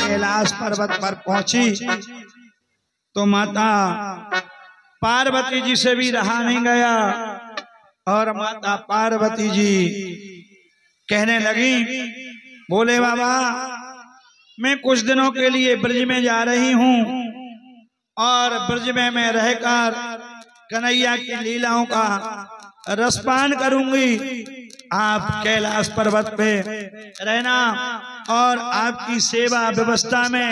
कैलाश पर्वत पर पहुंची तो माता पार्वती जी से भी रहा नहीं गया और माता पार्वती जी कहने लगी, बोले बाबा मैं कुछ दिनों के लिए ब्रज में जा रही हूं और ब्रज में मैं रहकर कन्हैया की लीलाओं का रसपान करूंगी। आप कैलाश पर्वत पे रहना और आपकी सेवा व्यवस्था में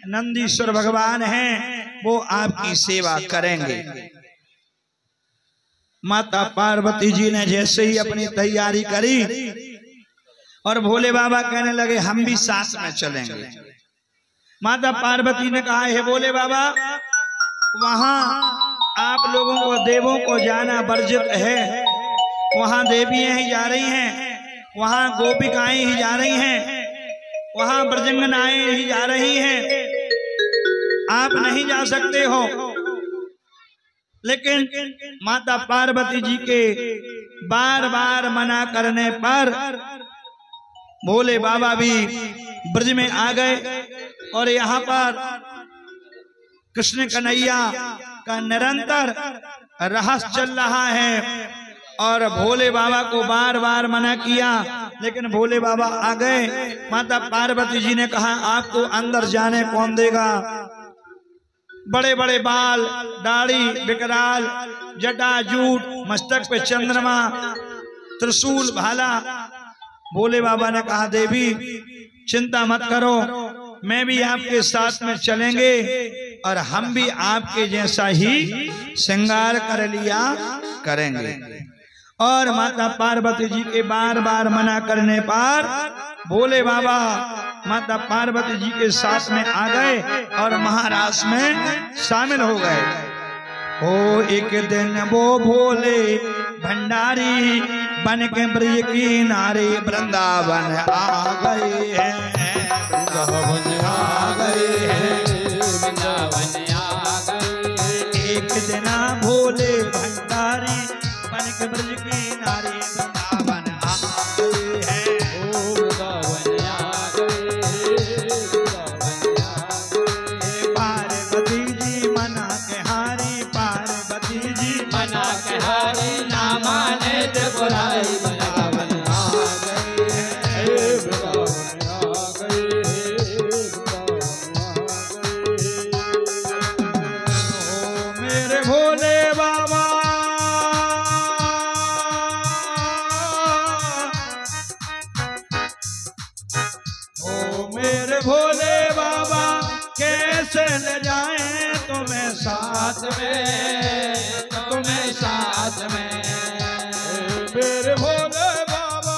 नंदीश्वर भगवान हैं, वो आपकी सेवा करेंगे। माता पार्वती जी ने जैसे ही अपनी तैयारी करी और भोले बाबा कहने लगे हम भी साथ में चलेंगे। माता पार्वती ने कहा, हे भोले बाबा वहां आप लोगों को देवों को जाना वर्जित है, वहां देवियां ही जा रही हैं, वहां गोपिकाएं ही जा रही हैं, वहां ब्रजंगनाएं ही जा रही हैं, आप नहीं जा सकते हो। लेकिन माता पार्वती जी के बार बार मना करने पर भोले बाबा भी ब्रज में आ गए और यहाँ पर कृष्ण कन्हैया का निरंतर रहस्य चल रहा है और भोले बाबा को बार बार मना किया, लेकिन भोले बाबा आ गए। माता पार्वती जी ने कहा, आपको अंदर जाने कौन देगा? बड़े बड़े बाल, दाढ़ी, विकराल, जटा, जूट, मस्तक पे चंद्रमा, त्रिशूल, भाला। भोले बाबा ने कहा, देवी चिंता मत करो, मैं भी आपके साथ में चलेंगे और हम भी आपके जैसा ही श्रृंगार कर लिया करेंगे। और माता पार्वती जी के बार बार मना करने पर भोले बाबा माता पार्वती जी के साथ में आ गए और महारास में शामिल हो गए। ओ एक दिन वो भोले भंडारी बन के ब्रज की नारी वृंदावन आ गए हैं, वृंदावन आ गए हैं, वृंदावन आ गए हैं। एक दिन भोले भंडारी बन के ब्रज की नारी वृंदावन आ गए हैं, ओ वृंदावन आ गए हैं, वृंदावन आ गए हैं। पार्वती जी मना के हारी, पार्वती जी मना के हारी, ना माने ते बुराई, वृंदावन आ गए हैं, वृंदावन आ गए हैं, वृंदावन आ गए हैं। ओ मेरे भोले बाबा भोले बाबा कैसे ले जाएं तुम्हें साथ में, तुम्हें साथ में। मेरे भोले बाबा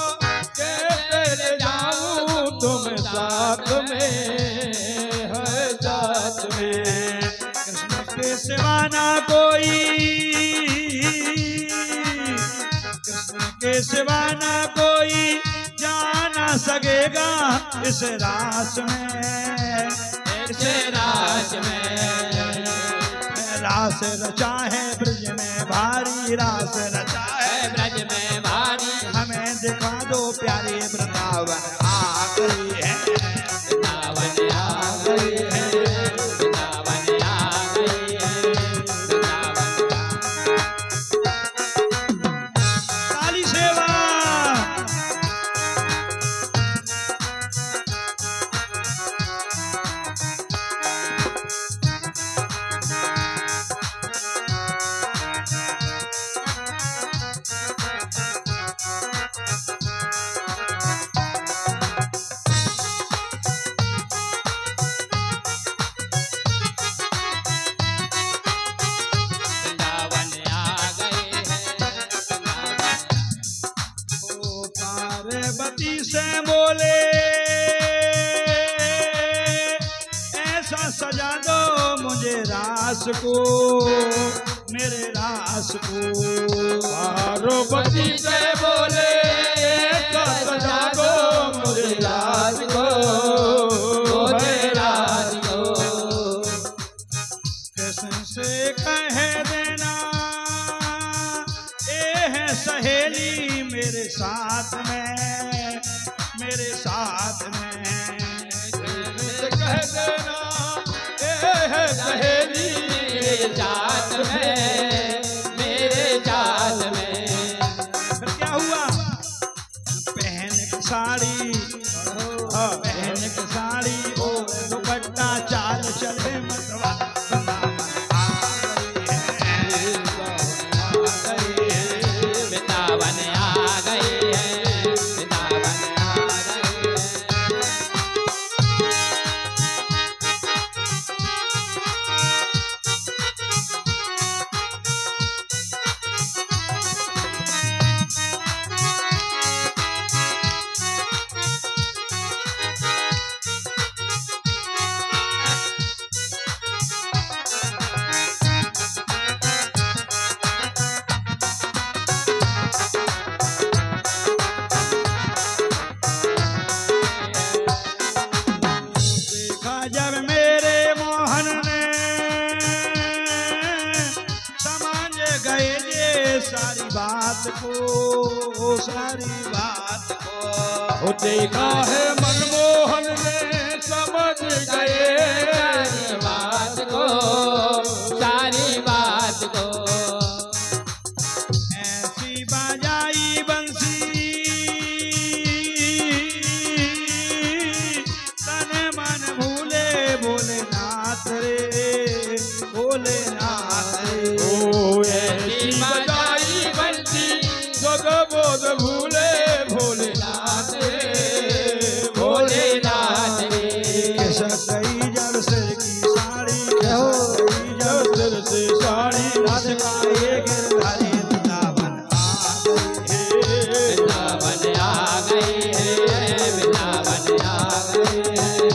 कैसे ले जाऊं तुम्हें साथ में, है साथ में। कृष्ण के सिवा ना कोई, कृष्ण के सिवा ना कोई जा ना सकेगा इस रास में, इस रास में। रास रचा है ब्रज में भारी, रास रचा है ब्रज में भारी, हमें दिखा दो प्यारे वृंदावन आ गई है, वृंदावन आ गई है, वृंदावन आ गई है, वृंदावन। काली सेवा से बोले ऐसा सजा दो मुझे रास को, मेरे रास को। पार्वती से बोले ऐसा सजा दो मुझे रास को, मेरे रास को। कृष्ण से कह देना ए है सहेली मेरे साथ में, मेरे साथ में। कह देना ये है सहेली मेरे जात में, मेरे जात में। फिर क्या हुआ? पहन के साड़ी, पहन के साड़ी ओ दुपट्टा, चाल चले मतवा वृंदावन आ गए हैं, वृंदावन आ गए हैं। देखा जब मेरे मोहन ने समझ गए ये सारी बात को, सारी बात को। देखा है मनमोहन ने समझ गए सारी बात को, सारी बात को। ऐसी बजाई बंसी तन मन भूले भोलेनाथ रे, भोलेनाथ रे। ओ ऐसी बजाई बंसी जग बोध भूले भोलेनाथ रे, भोलेनाथ रे। सही जब सिर की साड़ी, सही जब सिर से साड़ी, रस का ये गिरधारी वृंदावन आ गए हैं, वृंदावन आ गए हैं, वृंदावन आ गए हैं।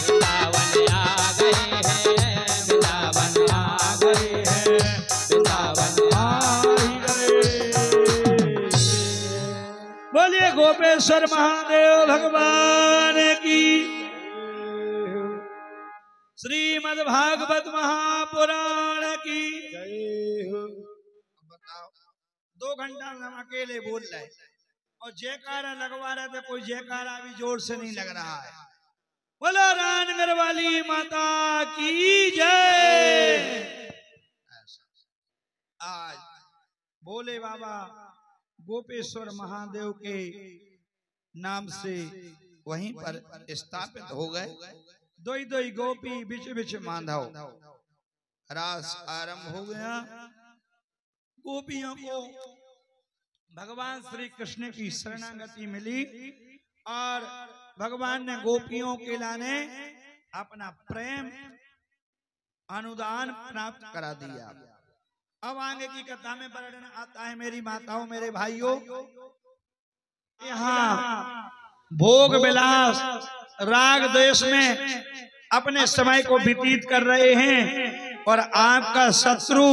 वृंदावन आ गए हैं, वृंदावन आ गए हैं, वृंदावन आ गए। बोलिए गोपेश्वर महादेव भगवान की। श्रीमद् भागवत महापुराण की। बताओ 2 घंटा हम अकेले बोल रहे और जयकारा लगवा रहे थे, कोई जयकारा भी जोर से नहीं लग रहा है। बोलो रानगर वाली माता की जय। आज भोले बाबा गोपेश्वर महादेव के नाम से वहीं पर स्थापित हो गए। दोई दोई गोपी बिच बिच माधव, रास आरंभ हो गया। गोपियों को भगवान श्री कृष्ण की शरणागति मिली और भगवान ने गोपियों के लाने अपना प्रेम अनुदान प्राप्त करा दिया। अब आगे की कथा में वर्णन आता है मेरी माताओं मेरे भाइयों। यहाँ भोग विलास राग देश में अपने समय को व्यतीत कर रहे हैं और आपका शत्रु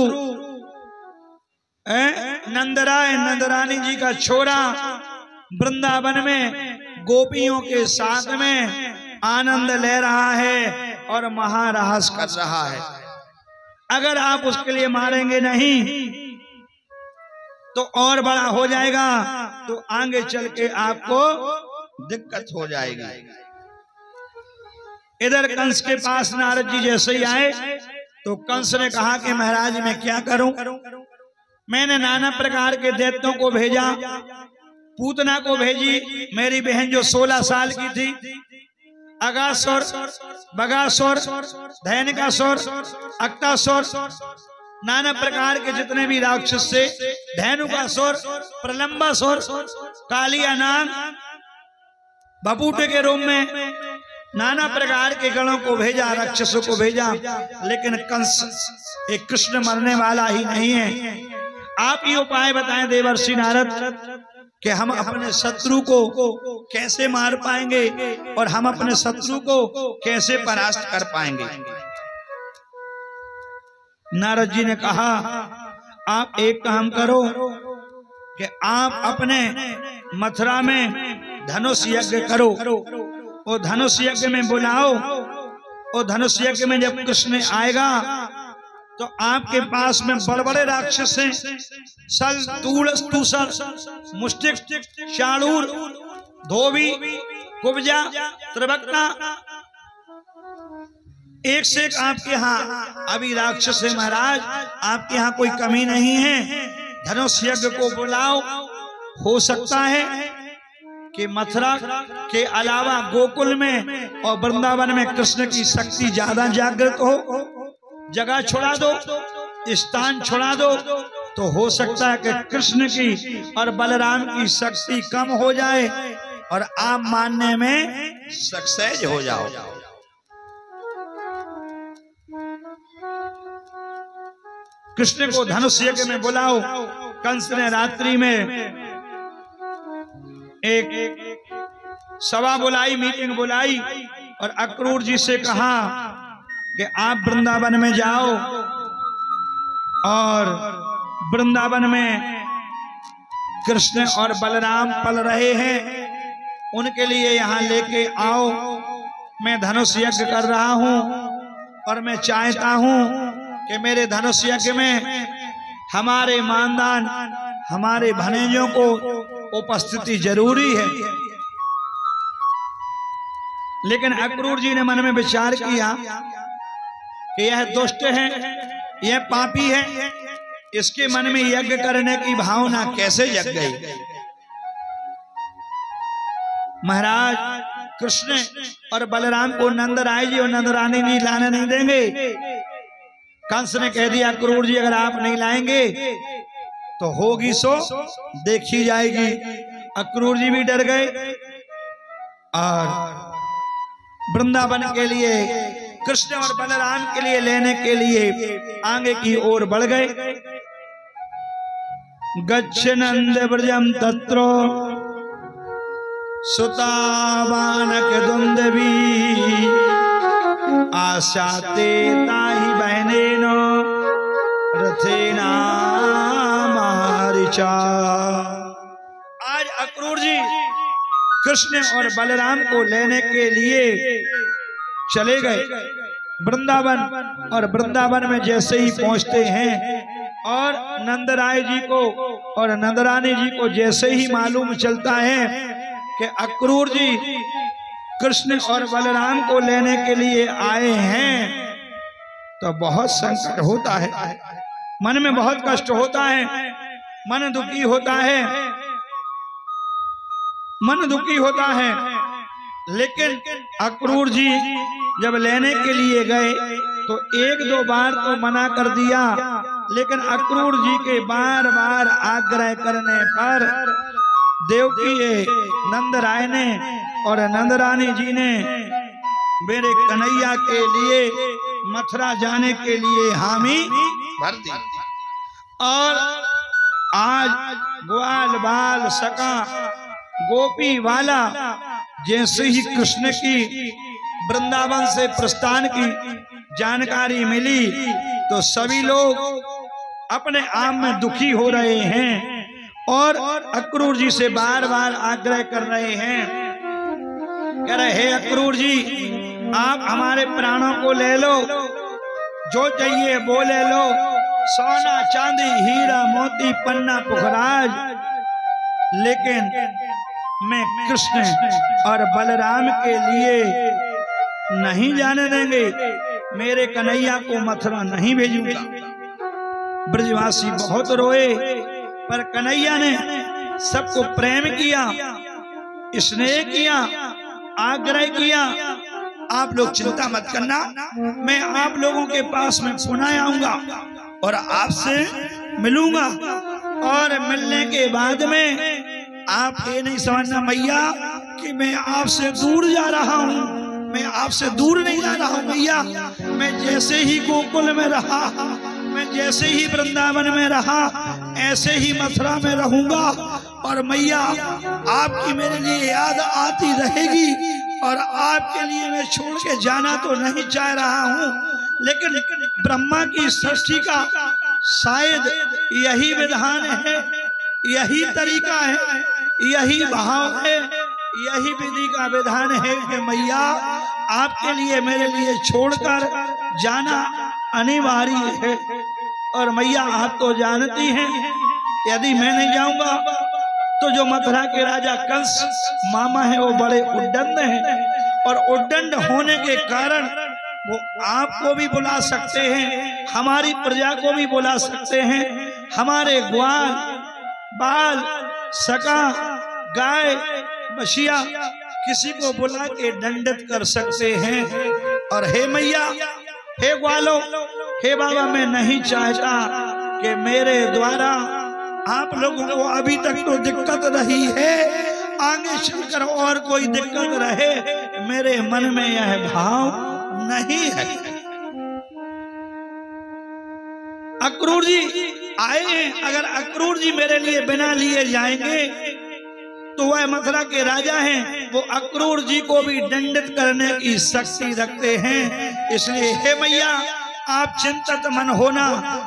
नंदराय नंदरानी जी का छोरा वृंदावन में गोपियों के साथ में आनंद ले रहा है और महारहस कर रहा है। अगर आप उसके लिए मारेंगे नहीं तो और बड़ा हो जाएगा, तो आगे चल के आपको दिक्कत हो जाएगी। इधर कंस के पास नारद जी जैसे ही आए तो कंस ने कहा कि महाराज मैं क्या करूं, मैंने नाना प्रकार के दैत्यों को भेजा, पूतना को भेजी, मेरी बहन जो 16 साल की थी, अगासुर, बगासुर, धैनिकासुर, अक्तासुर, नाना प्रकार के जितने भी राक्षस थे, धैनुकासुर, प्रलंबासुर, कालिया नाग, बबूटे के रूप में नाना प्रकार के गणों को भेजा, राक्षसों को भेजा, लेकिन कंस एक कृष्ण मरने वाला ही नहीं है। आप ही उपाय बताएं देवर्षि नारद। कि हम अपने शत्रु को कैसे मार पाएंगे और हम अपने शत्रु को कैसे परास्त कर पाएंगे। नारद जी ने कहा आप एक काम करो कि आप अपने मथुरा में धनुष यज्ञ करो, और धनुष यज्ञ में बुलाओ, और धनुष यज्ञ में जब कृष्ण आएगा तो आपके पास में बड़े बड़े राक्षस हैं, सल तूड़ तूसर मुष्टिक शाणूर धोबी कुब्जा त्रिभक्ता, एक से एक आपके यहाँ अभी राक्षस है महाराज, आपके यहाँ कोई कमी नहीं है। धनुष यज्ञ को बुलाओ। हो सकता है कि मथुरा के अलावा गोकुल में और वृंदावन में कृष्ण की शक्ति ज्यादा जागृत हो, जगह छुड़ा दो, स्थान छुड़ा दो, तो हो सकता है कि कृष्ण की और बलराम की शक्ति कम हो जाए और आप मानने में सक्सेस हो जाओ। कृष्ण को धनुष यज्ञ में बुलाओ। कंस ने रात्रि में एक सभा बुलाई, मीटिंग बुलाई, और अक्रूर जी से कहा कि आप वृंदावन में जाओ और वृंदावन में कृष्ण और बलराम पल रहे हैं, उनके लिए यहाँ लेके आओ। मैं धनुष यज्ञ कर रहा हूँ और मैं चाहता हूँ कि मेरे धनुष यज्ञ में हमारे मानदान, हमारे भनेजों को उपस्थिति जरूरी है। लेकिन अक्रूर जी ने मन में विचार किया कि यह दुष्ट है, यह पापी है, इसके मन में यज्ञ करने की भावना कैसे जग गई। महाराज कृष्ण और बलराम को नंदराय जी और नंदरानी जी लाने नहीं देंगे। कंस ने कह दिया अक्रूर जी अगर आप नहीं लाएंगे तो होगी सो देखी जाएगी। अक्रूर जी भी डर गए और वृंदावन के लिए, कृष्ण और बलराम के लिए लेने के लिए आगे की ओर बढ़ गए। गच्छ नंद व्रजम तत्रो सुतावानक दुंदवी आशाते ताहि बहनेनो रथेना मारिचा। आज अक्रूर जी कृष्ण और बलराम को लेने के लिए चले गए वृंदावन, और वृंदावन में जैसे ही पहुंचते हैं और नंदराय जी को और नंदरानी जी को जैसे ही मालूम चलता है कि अक्रूर जी कृष्ण और बलराम को लेने के लिए आए हैं, तो बहुत संकट होता है, मन में बहुत कष्ट होता है, मन दुखी होता है, मन दुखी होता है। लेकिन अक्रूर जी जब लेने के लिए गए तो एक दो बार तो मना कर दिया, लेकिन अक्रूर जी के बार बार आग्रह करने पर देवकी नंदराय ने और नंदरानी जी ने मेरे कन्हैया के लिए मथुरा जाने के लिए हामी भर दी। और आज ग्वाल बाल सका गोपी वाला जैसे ही कृष्ण की वृंदावन से प्रस्थान की जानकारी मिली तो सभी लोग अपने आप में दुखी हो रहे हैं और अक्रूर जी से बार बार आग्रह कर रहे हैं, कह रहे हे अक्रूर जी आप हमारे प्राणों को ले लो, जो चाहिए वो ले लो, सोना चांदी हीरा मोती पन्ना पुखराज, लेकिन मैं कृष्ण और बलराम के लिए नहीं जाने देंगे, मेरे कन्हैया को मथुरा नहीं भेजूंगा। ब्रजवासी बहुत रोए, पर कन्हैया ने सबको प्रेम किया, स्नेह किया, आग्रह किया, आप लोग चिंता मत करना, मैं आप लोगों के पास में पुनः आऊंगा और आपसे मिलूंगा, और मिलने के बाद में आप ये नहीं समझना मैया कि मैं आपसे दूर जा रहा हूँ, मैं आपसे दूर नहीं जा रहा हूँ मैया, मैं जैसे ही गोकुल में रहा, मैं जैसे ही वृंदावन में रहा, ऐसे ही मथुरा में रहूंगा और मैया आपकी मेरे लिए याद आती रहेगी और आपके लिए मैं छोड़ के जाना तो नहीं चाह रहा हूँ, लेकिन ब्रह्मा की सृष्टि का शायद यही विधान है, यही तरीका है, यही भाव है, यही विधि का विधान है कि मैया आपके लिए मेरे लिए छोड़कर जाना अनिवार्य है। और मैया आप तो जानती हैं, यदि मैं नहीं जाऊंगा तो जो मथुरा के राजा कंस मामा है वो बड़े उद्दंड हैं, और उद्दंड होने के कारण वो आपको भी बुला सकते हैं, हमारी प्रजा को भी बुला सकते हैं, हमारे ग्वाल बाल सका गाय बछिया किसी को बुला के दंडित कर सकते हैं। और हे मैया, हे ग्वालो, हे बाबा, मैं नहीं चाहता कि मेरे द्वारा आप लोगों को अभी तक तो दिक्कत रही है, आगे चलकर और कोई दिक्कत रहे, मेरे मन में यह भाव नहीं है। अक्रूर जी आए हैं, अगर अक्रूर जी मेरे लिए बिना लिए जाएंगे तो वह मथुरा के राजा हैं, वो अक्रूर जी को भी दंडित करने की शक्ति रखते हैं। इसलिए हे मैया, आप चिंतित मन होना,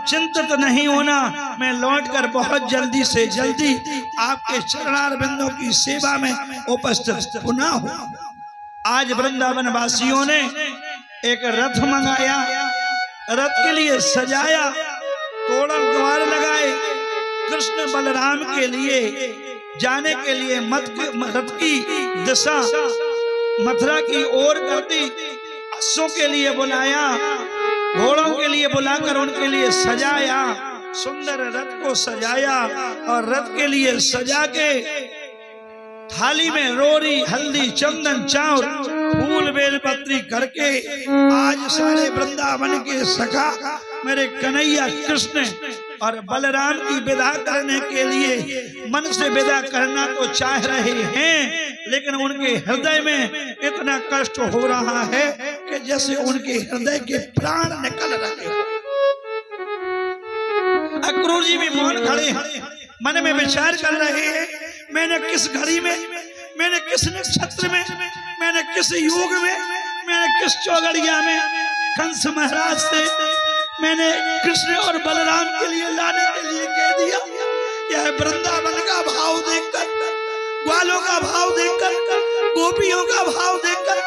चिंतित नहीं होना, मैं लौटकर बहुत जल्दी से जल्दी आपके चरणार बिंदों की सेवा में उपस्थित पुनः हूं। आज वृंदावन वासियों ने एक रथ मंगाया, रथ के लिए सजाया, तोरण द्वार लगाए, कृष्ण बलराम के लिए जाने के लिए रथ की दिशा मथुरा की ओर कर दी, अश्वों के लिए बुलाया, घोड़ों के लिए बुलाकर उनके लिए सजाया, सुंदर रथ को सजाया और रथ के लिए सजा के थाली में रोरी हल्दी चंदन चाउर फूल बेलपत्री करके आज सारे वृंदावन के सखा मेरे कन्हैया कृष्ण और बलराम की विदा करने के लिए मन से विदा करना तो चाह रहे हैं, लेकिन उनके हृदय में इतना कष्ट हो रहा है कि जैसे उनके हृदय के प्राण निकल रहे हो। अक्रूर जी भी मौन खड़े हैं, मन में विचार कर रहे हैं, मैंने किस घड़ी में, मैंने किस नक्षत्र में, मैंने किस युग में, मैंने किस चौगड़िया में कंस महाराज से मैंने कृष्ण और बलराम के लिए लाने के लिए कह दिया। यह वृंदावन का भाव देखकर, ग्वालों का भाव देखकर, गोपियों का भाव देखकर,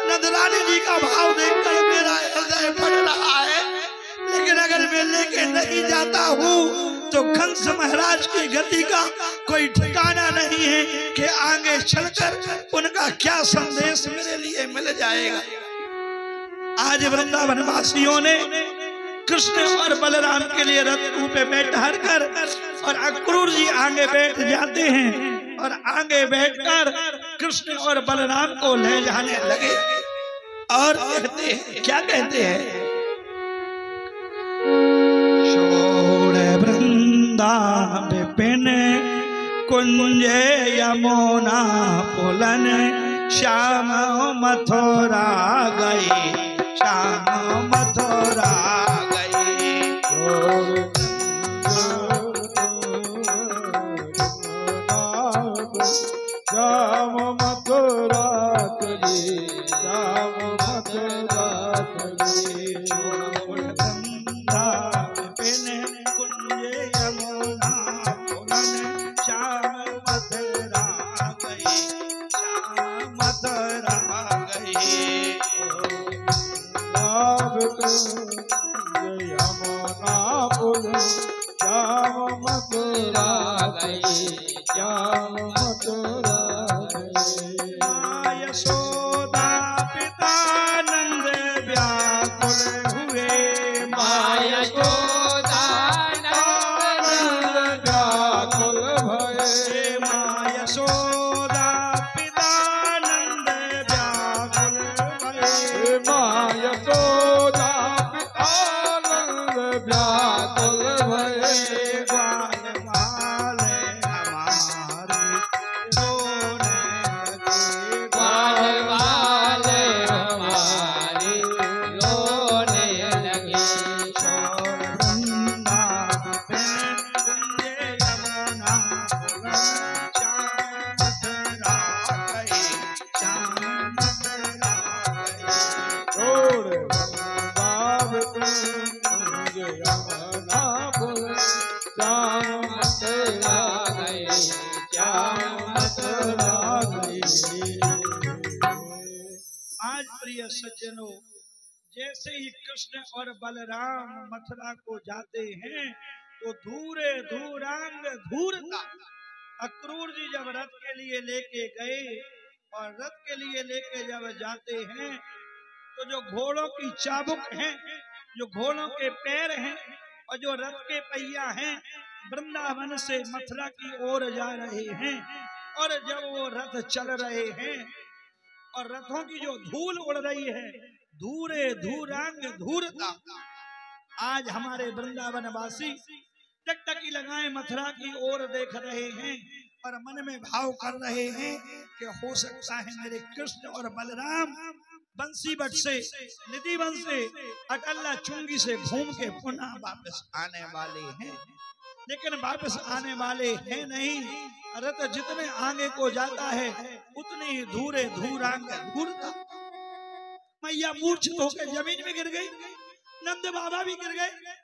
नंदरानी जी का भाव देखकर मेरा हृदय फट रहा है। लेकिन अगर मैं लेके नहीं जाता हूँ तो कंस महाराज की गति का कोई ठिकाना नहीं है कि आगे चलकर उनका क्या संदेश मेरे लिए मिल जाएगा। आज वृंदावन वासियों ने कृष्ण और बलराम के लिए रथ पे बैठा कर और अक्रूर जी आगे बैठ जाते हैं और आगे बैठकर कृष्ण और बलराम को ले जाने लगे और कहते हैं, क्या कहते हैं, छोड़ वृंदा विपिन कुंज यमुना पुलन श्याम मथुरा गई, श्याम मथुरा श्याम मथुरा चली, श्याम मथुरा चली, वृंदा विपिन कुंज यमुना पुलन श्याम मथुरा गई, श्याम मथुरा गई। यमुना पुलन श्याम मथुरा गई, श्याम मथुरा गई। यशोदा पिता नंद व्याकुल हुए, यशोदा नंद व्याकुल भये, यशोदा पिता नंद व्याकुल भये, यशोदा पिता नंद व्याकुल भये। ग्वाल वाले हमारे रोने लगे, ग्वाल वाले यमुना पुर श्याम मथुरा गए, श्याम मथुरा गए। आज प्रिय सज्जनों, जैसे ही कृष्ण और बलराम मथुरा को जाते हैं तो धूरे धूरांग धूरता अक्रूर जी जब रथ के लिए लेके गए और रथ के लिए लेके जब जाते हैं तो जो घोड़ों की चाबुक हैं, जो घोड़ों के पैर हैं और जो रथ के पहिया हैं, वृंदावन से मथुरा की ओर जा रहे हैं। और जब वो रथ चल रहे हैं और रथों की जो धूल उड़ रही है, धूरे धूरांग धूरता, आज हमारे वृंदावन वासी टकटकी लगाए मथुरा की ओर देख रहे हैं और मन में भाव कर रहे हैं कि हो सकता है मेरे कृष्ण और बलराम बंसीबट से, निधिवन से, अटल्ला चुंगी से घूम के पुनः वापस आने वाले हैं। लेकिन वापस आने वाले हैं नहीं। रथ जितने आगे को जाता है उतनी ही धूरे धूरांग धूरता। मैया मूर्छित होकर जमीन में गिर गई, नंद बाबा भी गिर गए।